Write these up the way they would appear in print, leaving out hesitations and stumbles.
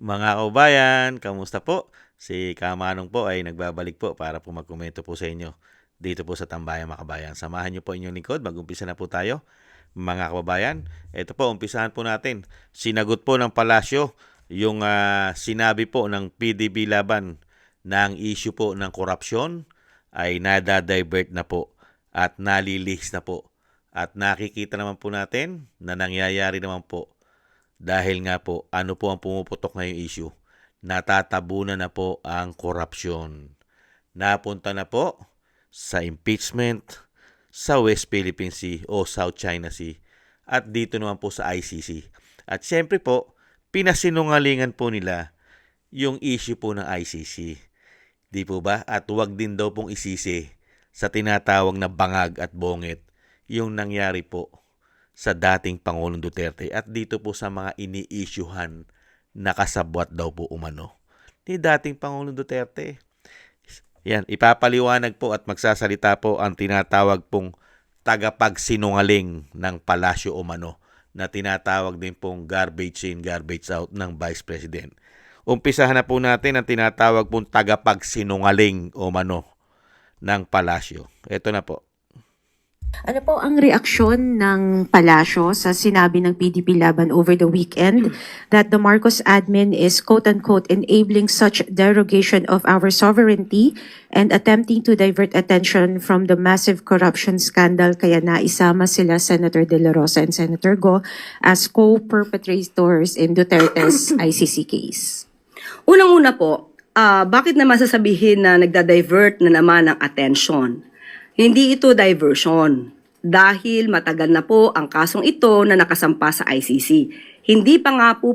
Mga kabayan, kamusta po? Si Kamanong po ay nagbabalik po para po magkomento po sa inyo dito po sa Tambayan mga kabayan. Samahan niyo po inyong lingkod, mag-umpisa na po tayo. Mga kababayan, ito po, umpisahan po natin. Sinagot po ng palasyo yung sinabi po ng PDB Laban na ang issue po ng korupsyon ay nadadivert na po at nalilis na po. At nakikita naman po natin na nangyayari naman po dahil nga po, ano po ang pumuputok ngayong issue? Natatabunan na po ang korupsyon. Napunta na po sa impeachment sa West Philippine Sea o South China Sea at dito naman po sa ICC. At syempre po, pinasinungalingan po nila yung issue po ng ICC. Di po ba? At huwag din daw pong isisi sa tinatawag na bangag at bongit yung nangyari po sa dating Pangulong Duterte at dito po sa mga ini-issuehan na kasabwat daw po umano ni dating Pangulong Duterte. Yan, ipapaliwanag po at magsasalita po ang tinatawag pong tagapagsinungaling ng palasyo umano na tinatawag din pong garbage in, garbage out ng Vice President. Umpisahan na po natin ang tinatawag pong tagapagsinungaling umano ng palasyo. Ito na po. Ano po ang reaksyon ng palasyo sa sinabi ng PDP Laban over the weekend that the Marcos admin is quote-unquote enabling such derogation of our sovereignty and attempting to divert attention from the massive corruption scandal kaya naisama sila Senator De La Rosa and Senator Go as co-perpetrators in Duterte's ICC case? Unang-una po, bakit naman sasabihin na nagda-divert na naman ang attention? Hindi ito diversion dahil matagal na po ang kasong ito na nakasampa sa ICC. Hindi pa nga po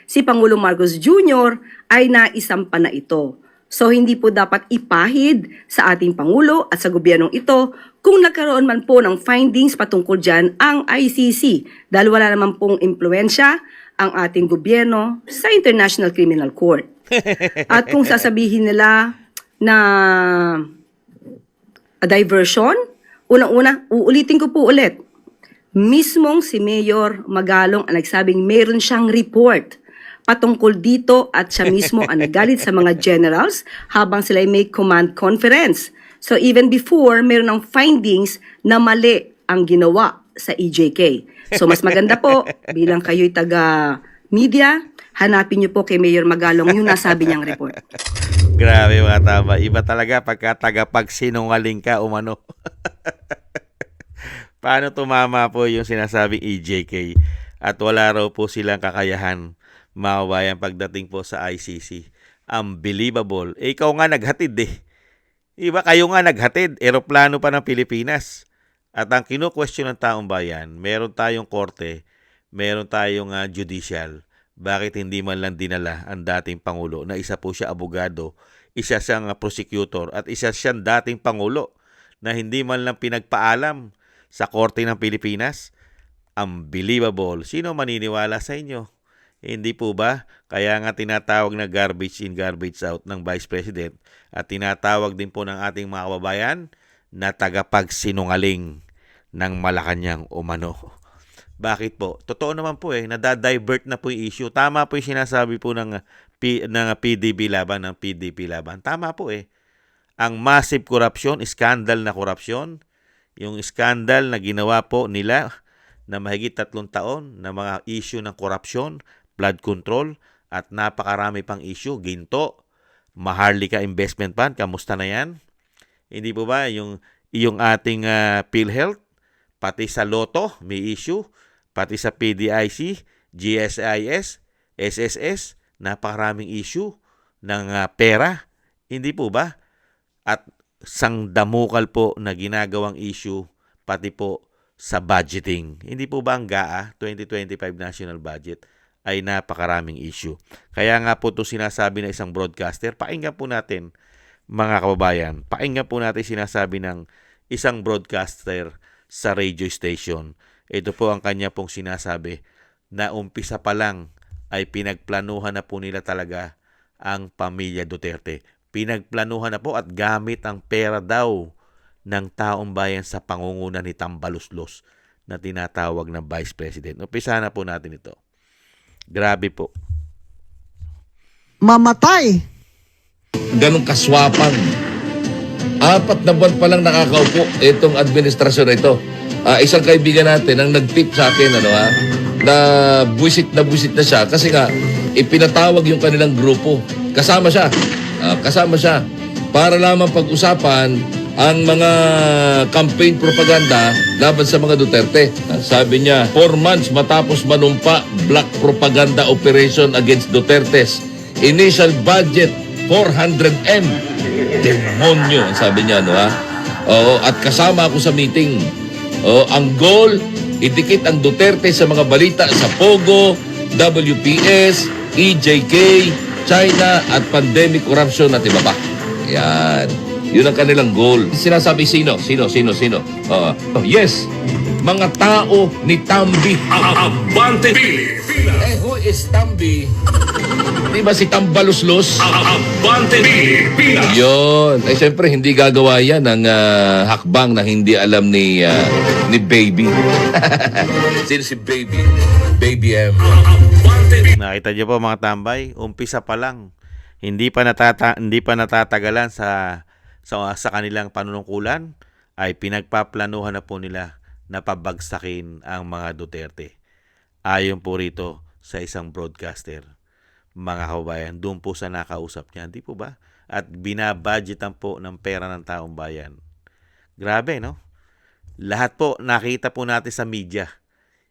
si Pangulo Marcos Jr. ay naisampa na ito. So hindi po dapat ipahid sa ating Pangulo at sa gobyernong ito kung nagkaroon man po ng findings patungkol dyan ang ICC dahil wala naman pong impluensya ang ating gobyerno sa International Criminal Court. At kung sasabihin nila na diversion, unang-una, uulitin ko po ulit. Mismong si Mayor Magalong ang nagsabing meron siyang report patungkol dito at siya mismo ang nagalit sa mga generals habang sila may command conference. So even before, meron ng findings na mali ang ginawa sa EJK. So mas maganda po, bilang kayo'y taga-media, hanapin niyo po kay Mayor Magalong yung nasabi niyang report. Grabe mga tama. Iba talaga pagka tagapagsinungaling ka umano. Paano tumama po yung sinasabing EJK at wala raw po silang kakayahan mawawayan pagdating po sa ICC. Unbelievable. Ikaw nga naghatid eh. Iba kayo nga naghatid. Eroplano pa ng Pilipinas. At ang kino-question ng taong bayan, meron tayong korte, meron tayong judicial. Bakit hindi man lang dinala ang dating Pangulo na isa po siya abogado, isa siyang prosecutor at isa siyang dating Pangulo na hindi man lang pinagpaalam sa Korte ng Pilipinas? Unbelievable. Sino maniniwala sa inyo? Hindi po ba? Kaya nga tinatawag na garbage in, garbage out ng Vice President at tinatawag din po ng ating mga kababayan na tagapagsinungaling ng Malacanang umano. Bakit po? Totoo naman po nadadivert na po yung issue. Tama po yung sinasabi po ng PDB Laban, ng PDP Laban. Tama po Ang massive corruption, scandal na corruption, yung scandal na ginawa po nila na mahigit 3 taon na mga issue ng corruption, blood control, at napakarami pang issue, ginto, Maharlika Investment Fund, kamusta na yan? Hindi po ba yung ating PhilHealth, pati sa Lotto may issue, pati sa PDIC, GSIS, SSS, napakaraming issue ng pera. Hindi po ba? At sangdamukal po na ginagawang issue pati po sa budgeting. Hindi po ba ang GAA 2025 National Budget ay napakaraming issue. Kaya nga po ito sinasabi ng isang broadcaster, pakinggan po natin mga kababayan, pakinggan po natin sinasabi ng isang broadcaster sa radio station. Ito po ang kanya pong sinasabi na umpisa pa lang ay pinagplanuhan na po nila talaga ang pamilya Duterte. Pinagplanuhan na po at gamit ang pera daw ng taong bayan sa pangunguna ni Tambaluslos na tinatawag na Vice President. Umpisa na po natin ito. Grabe po. mamatay. Ganong kaswapang. 4 na buwan pa lang nakakaupo itong administrasyon na ito. Isang kaibigan natin ang nag-tip sa akin, na buwisit na siya kasi nga ipinatawag yung kanilang grupo. Kasama siya para lamang pag-usapan ang mga campaign propaganda laban sa mga Duterte. Sabi niya, 4 months matapos manumpa black propaganda operation against Dutertes. Initial budget 400M. Demonyo, ang sabi niya, Oo, at kasama ako sa meeting. Ang goal, idikit ang Duterte sa mga balita sa Pogo, WPS, EJK, China, at pandemic corruption at iba pa. Yan. Yun ang kanilang goal. Sinasabi sino? Yes, mga tao ni Tambi. Abante Pilipinas! Who is Tambi? Di ba si Tambaluslos? Abante Pilipinas! Yun. Siyempre, hindi gagawa yan ng hakbang na hindi alam ni Baby. Sino si Baby? Baby M. Abante Nakita niyo po mga tambay, umpisa pa lang. Hindi pa natatagalan sa kanilang panunungkulan ay pinagpaplanuhan na po nila na pabagsakin ang mga Duterte. Ayon po rito sa isang broadcaster. Mga kabayan, doon po sa nakausap niya, di po ba? At binabudgetan po ng pera ng taong bayan. Grabe, no? Lahat po nakita po natin sa media.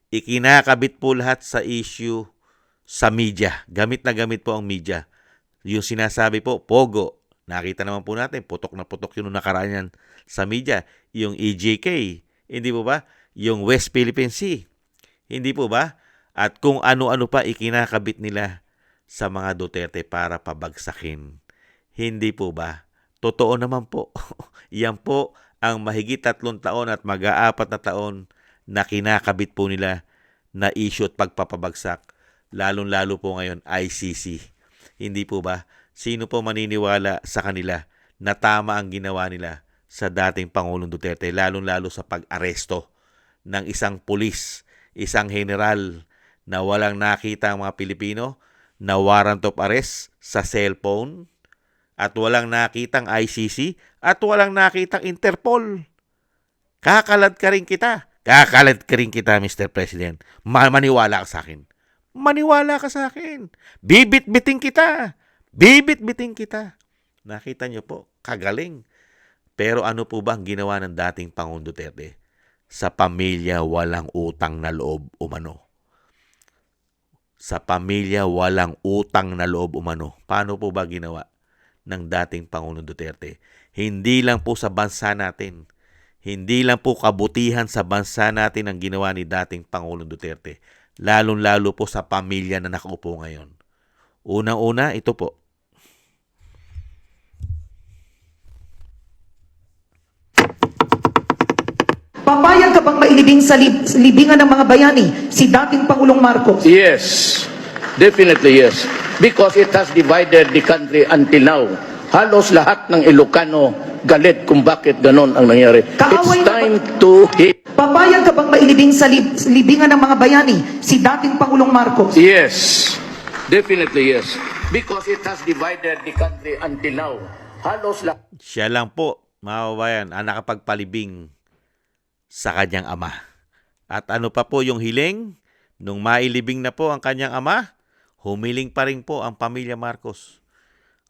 Ikinakabit po lahat sa issue sa media. Gamit na gamit po ang media. Yung sinasabi po, Pogo. Nakita naman po natin, putok na putok yung nakaraan yan sa media. Yung EJK, hindi po ba? Yung West Philippine Sea, hindi po ba? At kung ano-ano pa ikinakabit nila sa mga Duterte para pabagsakin. Hindi po ba? Totoo naman po. Yan po ang mahigit 3 taon at mag-4 na taon na kinakabit po nila na issue at pagpapabagsak. Lalong-lalo po ngayon ICC. Hindi po ba? Sino po maniniwala sa kanila na tama ang ginawa nila sa dating Pangulong Duterte, lalong-lalo sa pag-aresto ng isang pulis, isang general na walang nakita ang mga Pilipino, na warrant of arrest sa cellphone, at walang nakitang ICC, at walang nakitang Interpol. Kakalad ka rin kita, Mr. President. Maniwala ka sa akin. Maniwala ka sa akin. Bibit-biting kita. Nakita niyo po, kagaling. Pero ano po ba ang ginawa ng dating Pangulong Duterte? Sa pamilya walang utang na loob umano. Paano po ba ginawa ng dating Pangulong Duterte? Hindi lang po sa bansa natin. Hindi lang po kabutihan sa bansa natin ang ginawa ni dating Pangulong Duterte. Lalong-lalo po sa pamilya na nakaupo ngayon. Unang-una, ito po. Papayag ka bang mailibing sa libingan ng mga bayani si dating Pangulong Marcos? Yes, definitely yes. Because it has divided the country until now. Halos lahat ng Ilocano galit kung bakit ganon ang nangyari. Kaaway It's na time to hit. Papayag ka bang mailibing sa libingan ng mga bayani si dating Pangulong Marcos? Yes, definitely yes. Because it has divided the country until now. Halos lahat. Siya lang po, mga kabayan, ang nakapagpalibing sa kanyang ama. At ano pa po yung hiling? Nung mailibing na po ang kanyang ama, humiling pa rin po ang pamilya Marcos.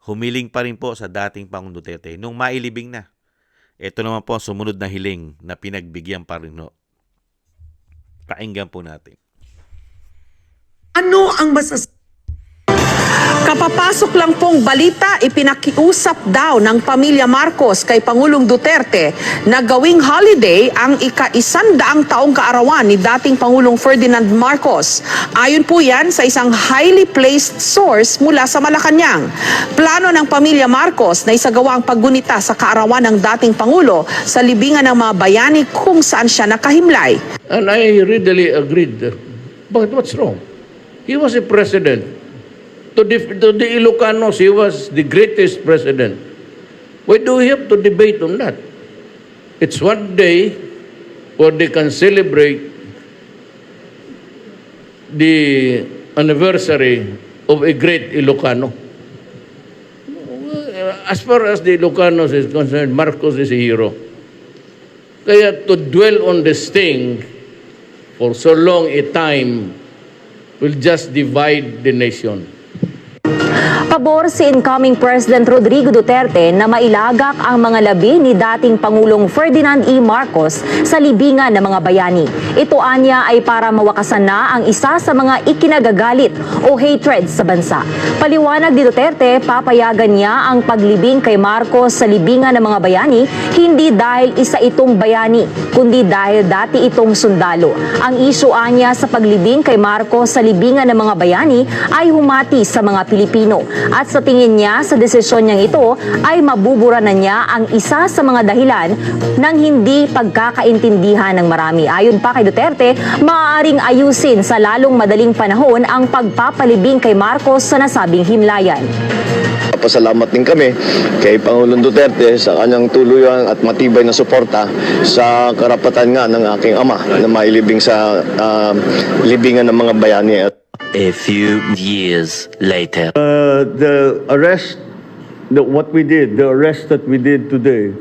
Humiling pa rin po sa dating Pangulong Duterte. Nung mailibing na, ito naman po ang sumunod na hiling na pinagbigyan pa rin. Pakinggan po natin. Ano ang masasabi? Kapapasok lang pong balita, ipinakiusap daw ng pamilya Marcos kay Pangulong Duterte na gawing holiday ang ika-100 taong kaarawan ni dating Pangulong Ferdinand Marcos. Ayon po yan sa isang highly placed source mula sa Malacanang. Plano ng pamilya Marcos na isagawa ang paggunita sa kaarawan ng dating Pangulo sa libingan ng mga bayani kung saan siya nakahimlay. And I readily agreed. But what's wrong? He was a president. To the Ilocanos, he was the greatest president. Why do we have to debate on that? It's one day where they can celebrate the anniversary of a great Ilocano. as far as the Ilocanos is concerned, Marcos is a hero. Kaya to dwell on this thing for so long a time will just divide the nation. Pabor si incoming President Rodrigo Duterte na mailagak ang mga labi ni dating Pangulong Ferdinand E. Marcos sa libingan ng mga bayani. Ito anya ay para mawakasan na ang isa sa mga ikinagagalit o hatred sa bansa. Paliwanag ni Duterte, papayagan niya ang paglibing kay Marcos sa libingan ng mga bayani hindi dahil isa itong bayani, kundi dahil dati itong sundalo. Ang isyu anya sa paglibing kay Marcos sa libingan ng mga bayani ay humati sa mga Pilipino. At sa tingin niya, sa desisyon niyang ito ay mabubura na niya ang isa sa mga dahilan ng hindi pagkakaintindihan ng marami. Ayon pa kay Duterte, maaaring ayusin sa lalong madaling panahon ang pagpapalibing kay Marcos sa nasabing himlayan. Pasalamat din kami kay Pangulong Duterte sa kanyang tuluyan at matibay na suporta sa karapatan nga ng aking ama na mailibing sa libingan ng mga bayani. A few years later. The arrest, what we did, the arrest that we did today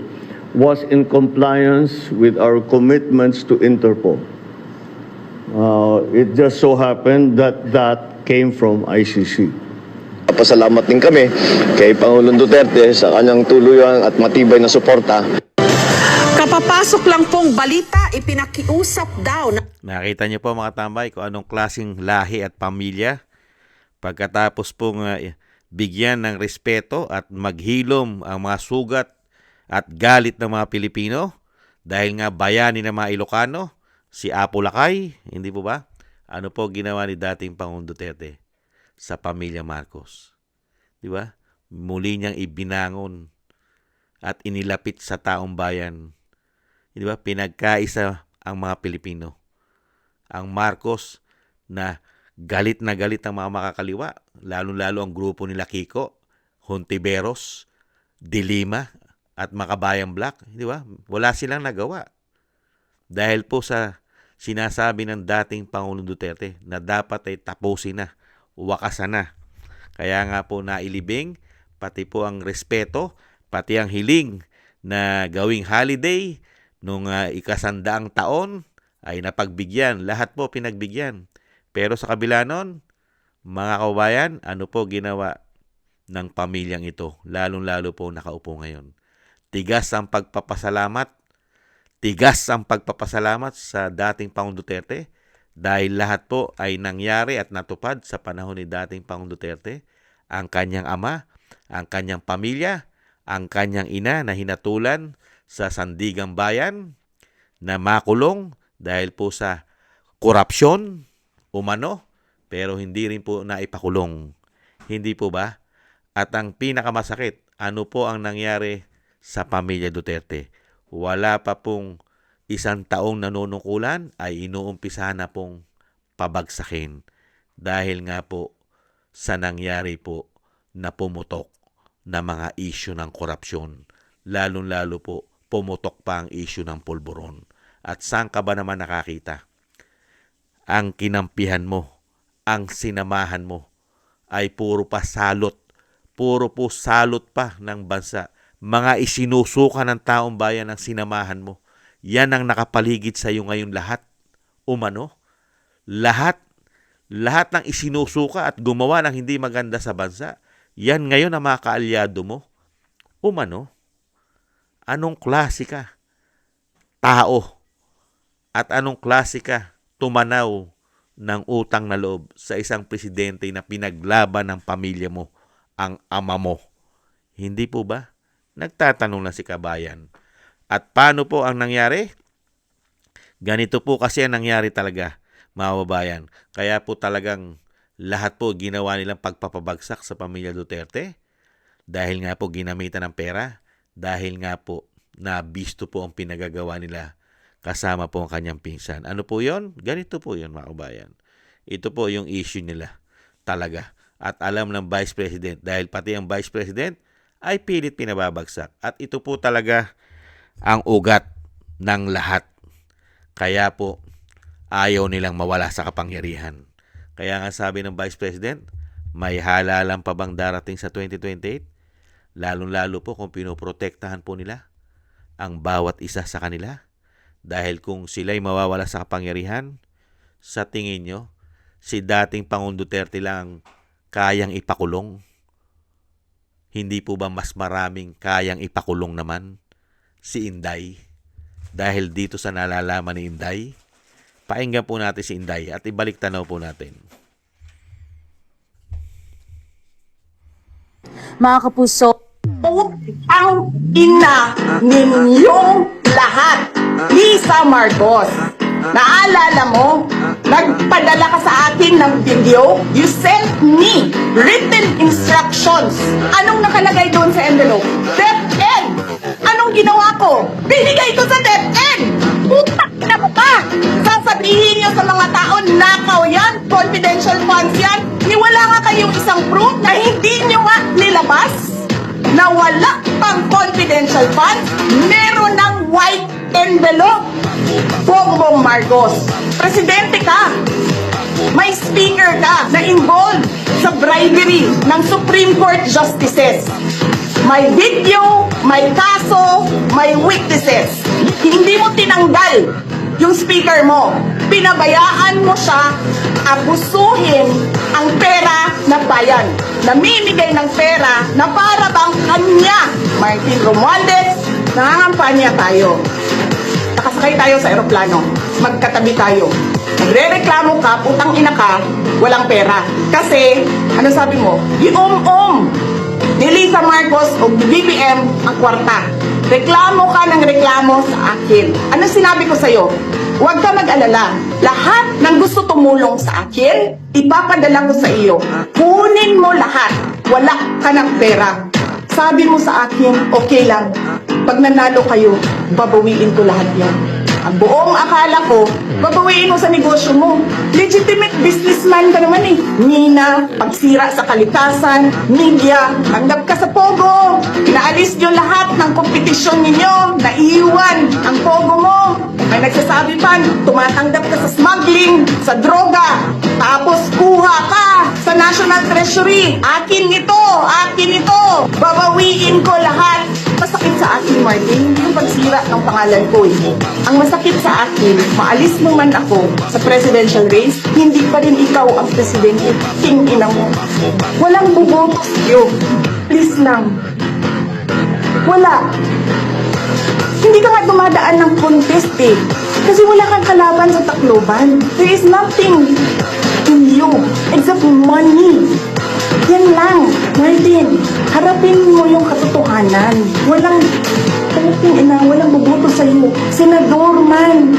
was in compliance with our commitments to Interpol. It just so happened that that came from ICC. Pasalamat din kami kay Pangulong Duterte sa kanyang tuluyan at matibay na suporta. Kapapasok lang pong balita, ipinakiusap daw na Nakita niyo po mga tambay kung anong klaseng lahi at pamilya. Pagkatapos pong bigyan ng respeto at maghilom ang mga sugat at galit ng mga Pilipino dahil nga bayani ng mga Ilocano, si Apo Lakay, hindi po ba? Ano po ginawa ni dating Pangulong Duterte sa pamilya Marcos? Di ba? Muli niyang ibinangon at inilapit sa taong bayan. Di ba? Pinagkaisa ang mga Pilipino. Ang Marcos na galit ang mga makakaliwa, lalo-lalo ang grupo nila Kiko, Hontiveros, Dilima, at Makabayang Black, di ba? Wala silang nagawa. Dahil po sa sinasabi ng dating Pangulong Duterte na dapat ay tapusin na, wakasan na. Kaya nga po nailibing, pati po ang respeto, pati ang hiling na gawing holiday nung ikasandaang taon, ay napagbigyan. Lahat po pinagbigyan. Pero sa kabila nun, mga kabayan, ano po ginawa ng pamilyang ito? Lalong-lalo po nakaupo ngayon. Tigas ang pagpapasalamat sa dating Pangulong Duterte dahil lahat po ay nangyari at natupad sa panahon ni dating Pangulong Duterte. Ang kanyang ama, ang kanyang pamilya, ang kanyang ina na hinatulan sa Sandigang Bayan na makulong dahil po sa korupsyon, umano, pero hindi rin po naipakulong. Hindi po ba? At ang pinakamasakit, ano po ang nangyari sa pamilya Duterte? Wala pa pong isang taong nanunungkulan ay inuumpisahan na pong pabagsakin. Dahil nga po sa nangyari po na pumutok na mga issue ng korupsyon. Lalong-lalo po pumutok pa ang issue ng pulburon. At saan ka ba naman nakakita? Ang kinampihan mo, ang sinamahan mo, ay puro pa salot. Puro po salot pa ng bansa. Mga isinusuka ng taong bayan ang sinamahan mo. Yan ang nakapaligid sa iyo ngayon lahat. Umano? Lahat ng isinusuka at gumawa ng hindi maganda sa bansa. Yan ngayon ang mga kaalyado mo. Umano? Anong klase ka? Tao. At anong klase ka tumanaw ng utang na loob sa isang presidente na pinaglaban ng pamilya mo, ang ama mo? Hindi po ba? Nagtatanong na si kabayan. At paano po ang nangyari? Ganito po kasi ang nangyari talaga, mga kababayan. Kaya po talagang lahat po ginawa nilang pagpapabagsak sa pamilya Duterte dahil nga po ginamitan ng pera, dahil nga po nabisto po ang pinagagawa nila kasama po ang kanyang pinsan. Ano po yon? Ganito po yon, mga kabayan. Ito po yung issue nila talaga. At alam ng Vice President dahil pati ang Vice President ay pilit pinababagsak. At ito po talaga ang ugat ng lahat. Kaya po ayaw nilang mawala sa kapangyarihan. Kaya nga sabi ng Vice President, may halalan pa bang darating sa 2028? Lalong-lalo po kung pinoprotektahan po nila ang bawat isa sa kanila. Dahil kung sila'y mawawala sa kapangyarihan, sa tingin nyo, si dating Pangulong Duterte lang kayang ipakulong? Hindi po ba mas maraming kayang ipakulong naman si Inday? Dahil dito sa nalalaman ni Inday, pakinggan po natin si Inday at ibalik tanaw po natin. Mga kapuso, Ang ina ninyong lahat, Lisa Marcos. Naalala mo, nagpadala ka sa akin ng video, you sent me written instructions. Anong nakalagay doon sa envelope? DepEd! Anong ginawa ko? Binigay ko sa DepEd! Putak na mo pa! Sasabihin niyo sa mga tao, nakaw yan, confidential funds yan, niwala nga kayong isang proof na hindi niyo nga nilabas? Na wala pang confidential funds, meron ng white envelope. Bongbong Marcos, presidente ka. May speaker ka na involved sa bribery ng Supreme Court justices. May video, may kaso, may witnesses. Hindi mo tinanggal yung speaker mo. Pinabayaan mo siya abusuhin ang pera ng bayan. Namimigay ng pera na para bang kanya, Martin Romualdez, nangangampanya tayo. Nakasakay tayo sa eroplano, magkatabi tayo. Nagre-reklamo ka, putang ina ka, walang pera. Kasi, ano sabi mo? Yung ni Lisa Marcos o BBM ang kwarta. Reklamo ka ng reklamo sa akin. Ano sinabi ko sa'yo? Huwag ka mag-alala. Lahat ng gusto tumulong sa akin, ipapadala ko sa iyo. Kunin mo lahat. Wala ka ng pera. Sabi mo sa akin, okay lang. Pag nanalo kayo, babawiin ko lahat yan. Ang buong akala ko, babawiin mo sa negosyo mo. Legitimate businessman ka naman eh. Nina, pagsira sa kalikasan, media, tanggap ka sa Pogo. Naalis nyo lahat ng kompetisyon ninyo, naiiwan ang Pogo mo. May nagsasabi pa, tumatanggap ka sa smuggling, sa droga, tapos kuha ka sa National Treasury. Akin ito, babawiin ko lahat. Masakit sa akin, Martin, hindi yung pagsira ng pangalan ko eh. Ang masakit sa akin, maalis mo man ako sa presidential race, hindi pa rin ikaw ang presidente. King-ina mo. Walang buboto sa'yo. Please lang. Wala. Hindi ka nga dumadaan ng contest eh. Kasi wala kang kalaban sa Tacloban. There is nothing in you except money. Yan lang, Martin. Harapin mo yung katotohanan. Walang walang buboto sa'yo. Senador man,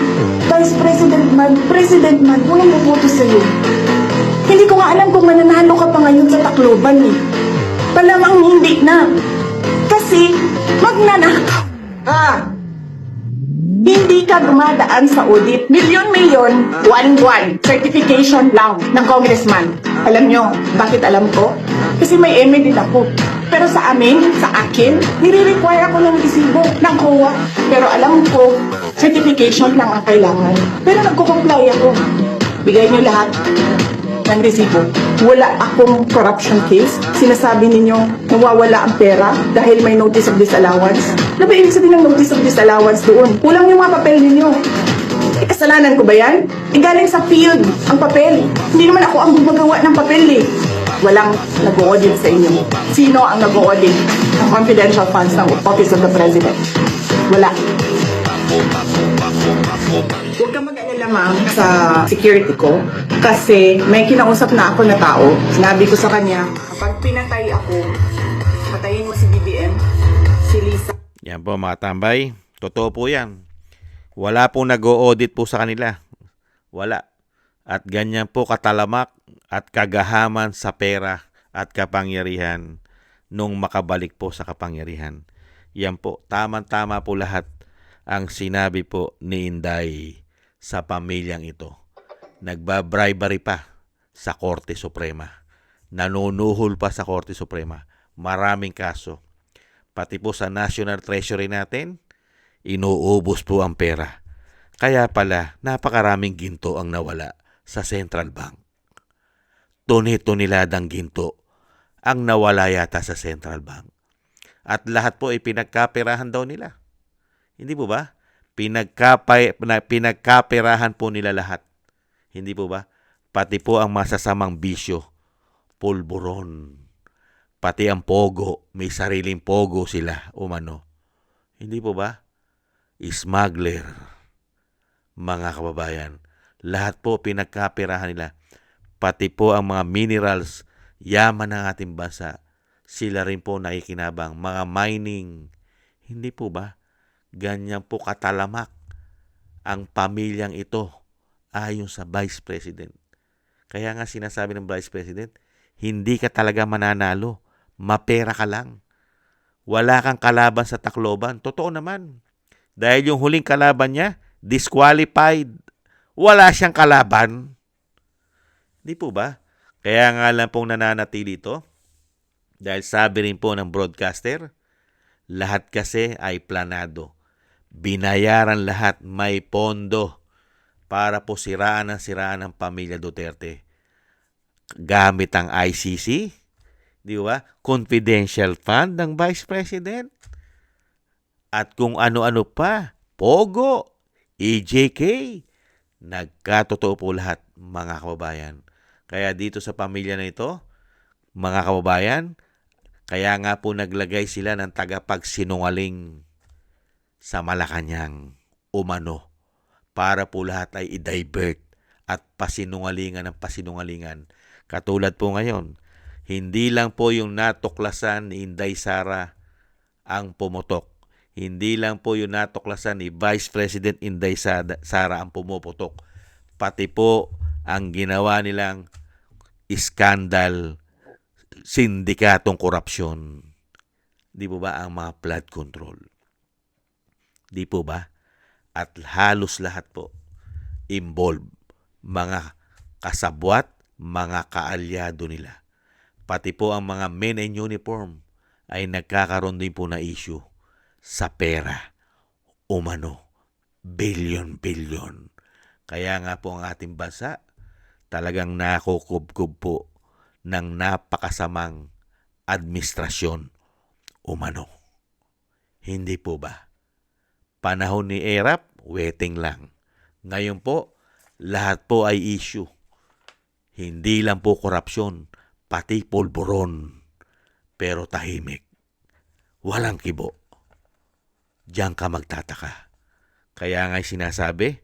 Vice President man, President man, walang buboto sa'yo. Hindi ko nga alam kung mananalo ka pa ngayon sa Tacloban eh. Palamang hindi na. Kasi, magnanakaw ka. Hindi ka dumadaan sa audit. Milyon-milyon, buwan-buwan, certification lang ng congressman. Alam nyo, bakit alam ko? Kasi may MA din ako. Pero sa amin, sa akin, nire-require ako ng resibo ng COA. Pero alam ko, certification lang ang kailangan. Pero nagko-comply ako. Bigay nyo lahat ng resibo. Wala akong corruption case. Sinasabi ninyo, nawawala ang pera dahil may notice of disallowance. Ano ba ibig sabihin ng notice of disallowance doon? Kulang yung mga papel ninyo. Kasalanan ko ba yan? Galing sa field ang papel. Hindi naman ako ang gumagawa ng papel eh. Walang nag-audit sa inyo. Sino ang nag-audit ng confidential funds ng Office of the President? Wala. Huwag kang mag-alala ma'am sa security ko kasi may kinausap na ako na tao. Sinabi ko sa kanya, kapag pinatay ako, patayin mo si BBM, si Lisa. Yan po mga tambay. Totoo po yan. Wala pong nag-o-audit po sa kanila. Wala. At ganyan po katalamak at kagahaman sa pera at kapangyarihan nung makabalik po sa kapangyarihan. Yan po, tama-tama po lahat ang sinabi po ni Inday sa pamilyang ito. Nagbabribery pa sa Korte Suprema. Nanunuhol pa sa Korte Suprema. Maraming kaso. Pati po sa National Treasury natin, inuubos po ang pera. Kaya pala, napakaraming ginto ang nawala sa Central Bank. Tuni-tuniladang ginto ang nawala yata sa Central Bank. At lahat po ay pinagkaperahan daw nila. Hindi po ba? Pinagkaperahan po nila lahat. Hindi po ba? Pati po ang masasamang bisyo, pulburon. Pati ang pogo, may sariling pogo sila, umano. Hindi po ba? Smuggler, mga kababayan. Lahat po pinagkaperahan nila. Pati po ang mga minerals, yaman ng ating bansa. Sila rin po nakikinabang. Mga mining. Hindi po ba? Ganyan po katalamak ang pamilyang ito ayon sa Vice President. Kaya nga sinasabi ng Vice President, hindi ka talaga mananalo. Mapera ka lang. Wala kang kalaban sa Tacloban. Totoo naman. Dahil yung huling kalaban niya, disqualified. Wala siyang kalaban. Di po ba? Kaya nga lang pong nananatili ito. Dahil sabi rin po ng broadcaster, lahat kasi ay planado. Binayaran lahat, may pondo para po siraan ng pamilya Duterte. Gamit ang ICC, di ba? Confidential fund ng Vice President. At kung ano-ano pa, Pogo, EJK, nagkatotoo po lahat, mga kababayan. Kaya dito sa pamilya na ito, mga kababayan, kaya nga po naglagay sila ng tagapagsinungaling sa Malacanang, umano, para po lahat ay i-divert at pasinungalingan ng pasinungalingan. Katulad po ngayon, hindi lang po yung natuklasan ni Inday Sara ang pumutok. Hindi lang po yung natuklasan ni Vice President Inday Sara ang pumuputok. Pati po ang ginawa nilang iskandal, sindikatong korupsyon. Di po ba ang mga flood control? Di po ba? At halos lahat po involved. Mga kasabwat, mga kaalyado nila. Pati po ang mga men in uniform ay nagkakaroon din po na issue sa pera. Umano, billion-billion. Kaya nga po ang ating bansa talagang nakukubkub po ng napakasamang administrasyon. Umano. Hindi po ba? Panahon ni ERAP, waiting lang. Ngayon po, lahat po ay issue. Hindi lang po korupsyon, pati pulburon. Pero tahimik. Walang kibo. Diyan ka magtataka. Kaya nga'y sinasabi,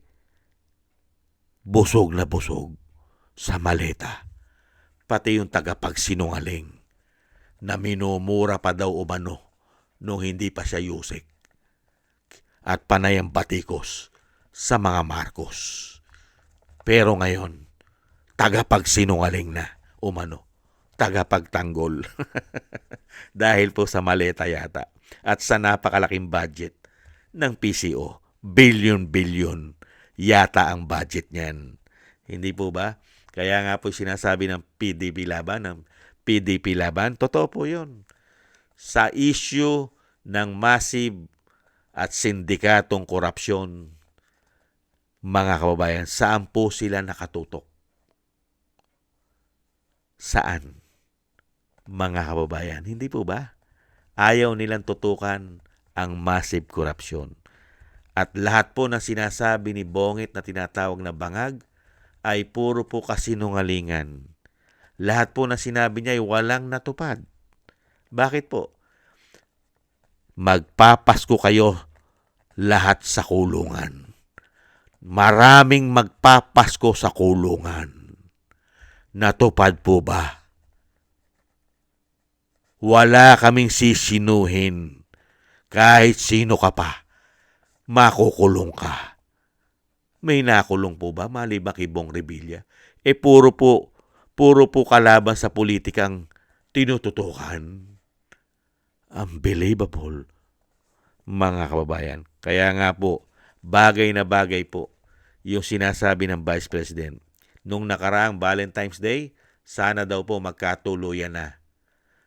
busog na busog sa maleta. Pati yung tagapagsinungaling na minumura pa daw umano nung hindi pa siya yusik. At panay ang batikos sa mga Marcos. Pero ngayon, tagapagsinungaling na umano. Tagapagtanggol. Dahil po sa maleta yata at sa napakalaking budget ng PCO. Billion-billion yata ang budget niyan. Hindi po ba? Kaya nga po sinasabi ng PDP Laban, totoo po yun. Sa issue ng massive at sindikatong korupsyon, mga kababayan, saan po sila nakatutok? Saan? Mga kababayan, hindi po ba? Ayaw nilang tutukan ang massive korupsyon. At lahat po na sinasabi ni Bongit na tinatawag na bangag ay puro po kasinungalingan. Lahat po na sinabi niya ay walang natupad. Bakit po? Magpapasko kayo lahat sa kulungan. Maraming magpapasko sa kulungan. Natupad po ba? Wala kaming sisinuhin. Kahit sino ka pa, makukulong ka. May nakulong po ba maliban kay Bong Revilla? Puro po kalaban sa politikang tinututukan. Unbelievable, mga kababayan. Kaya nga po, bagay na bagay po yung sinasabi ng Vice President. Nung nakaraang Valentine's Day, sana daw po magkatuluyan na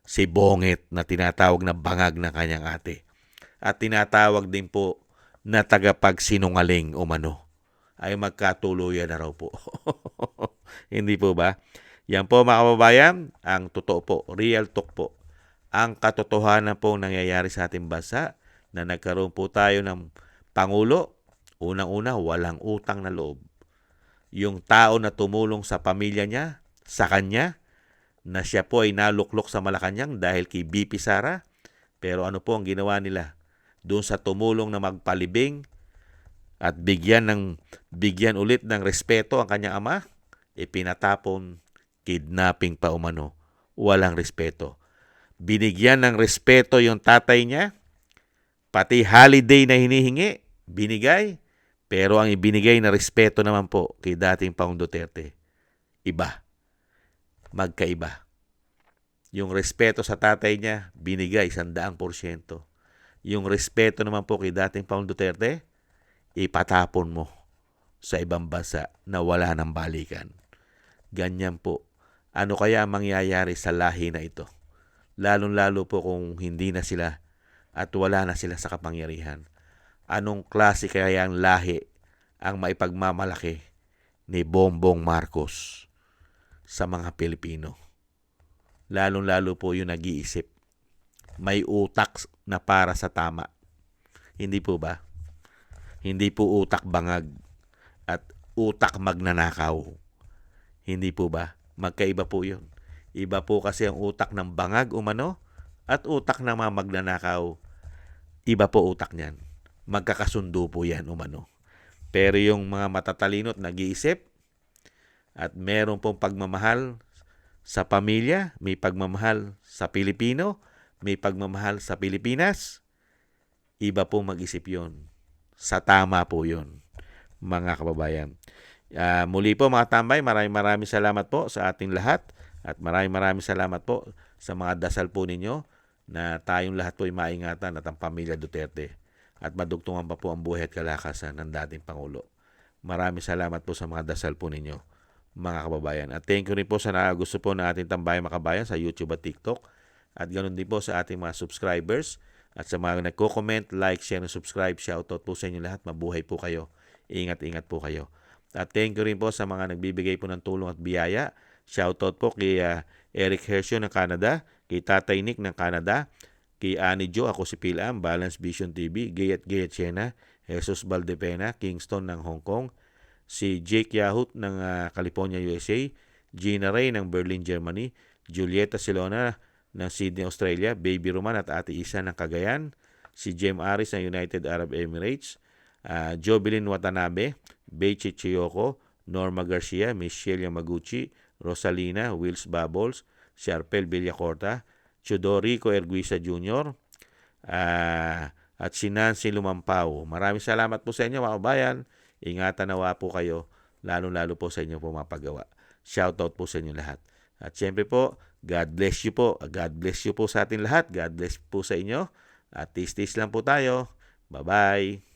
si Bongit na tinatawag na bangag ng kanyang ate. At tinatawag din po na tagapagsinungaling umano ay magkatuluyan na raw po. Hindi po ba? Yan po mga kababayan, ang totoo po, real talk po. ang katotohanan pong nangyayari sa ating bansa na nagkaroon po tayo ng Pangulo. Unang-una, walang utang na loob. Yung tao na tumulong sa pamilya niya, sa kanya, na siya po ay naluklok sa Malacanang dahil kay BP Sara. Pero ano po ang ginawa nila? Doon sa tumulong na magpalibing at bigyan ulit ng respeto ang kanyang ama, pinatapon, kidnapping pa umano. Walang respeto. Binigyan ng respeto yung tatay niya, pati holiday na hinihingi, binigay. Pero ang ibinigay na respeto naman po kay dating Pangulong Duterte, iba. Magkaiba. Yung respeto sa tatay niya, binigay 100%. Yung respeto naman po kay dating Pangulong Duterte, ipatapon mo sa ibang bansa na wala ng balikan. Ganyan po. Ano kaya ang mangyayari sa lahi na ito? Lalong-lalo po kung hindi na sila at wala na sila sa kapangyarihan. Anong klase kaya ang lahi ang maipagmamalaki ni Bongbong Marcos sa mga Pilipino? Lalong-lalo po yung nag-iisip. May utak na para sa tama. Hindi po ba? Hindi po utak bangag at utak magnanakaw. Hindi po ba? Magkaiba po yun. Iba po kasi ang utak ng bangag umano at utak ng mga magnanakaw. Iba po utak niyan. Magkakasundo po yan umano. Pero yung mga matatalino at nag-iisip at meron pong pagmamahal sa pamilya, may pagmamahal sa Pilipino, may pagmamahal sa Pilipinas, iba po mag-isip yun. Sa tama po yun, mga kababayan. Muli po mga tambay, maraming salamat po sa ating lahat at maraming salamat po sa mga dasal po ninyo na tayong lahat po ay maingatan at ang pamilya Duterte at madugtungan pa po ang buhay at kalakasan ng dating Pangulo. Maraming salamat po sa mga dasal po ninyo, mga kababayan. At thank you rin po sa gusto po ng ating tambayang makabayan sa YouTube at TikTok. At ganoon din po sa ating mga subscribers at sa mga nagko-comment, like, share, and subscribe. Shoutout po sa inyo lahat. Mabuhay po kayo. Ingat po kayo. At thank you rin po sa mga nagbibigay po ng tulong at biyaya. Shoutout po kay Eric Hershio ng Canada, kay Tatay Nick ng Canada, kay Annie Jo, ako si Pilam, Balance Vision TV, Gayat Siena, Jesus Valdepena, Kingston ng Hong Kong, si Jake Yahut ng California, USA, Gina Ray ng Berlin, Germany, Julieta Silona ng Sydney, Australia, Baby Roman at Ate Isa ng Cagayan, si Jem Aris ng United Arab Emirates, Jovelyn Watanabe, Beichi Chiyoko, Norma Garcia, Michelle Yamaguchi, Rosalina, Wills Bubbles, Sharpel Villacorta, Chodorico Erguisa Jr., at si Nancy Lumampao. Maraming salamat po sa inyo mga kabayan. Ingatan nawa po kayo, lalo-lalo po sa inyo po mapagawa. Shoutout po sa inyo lahat. At syempre po, God bless you po. God bless you po sa atin lahat. God bless po sa inyo. At tis-tis lang po tayo. Bye-bye.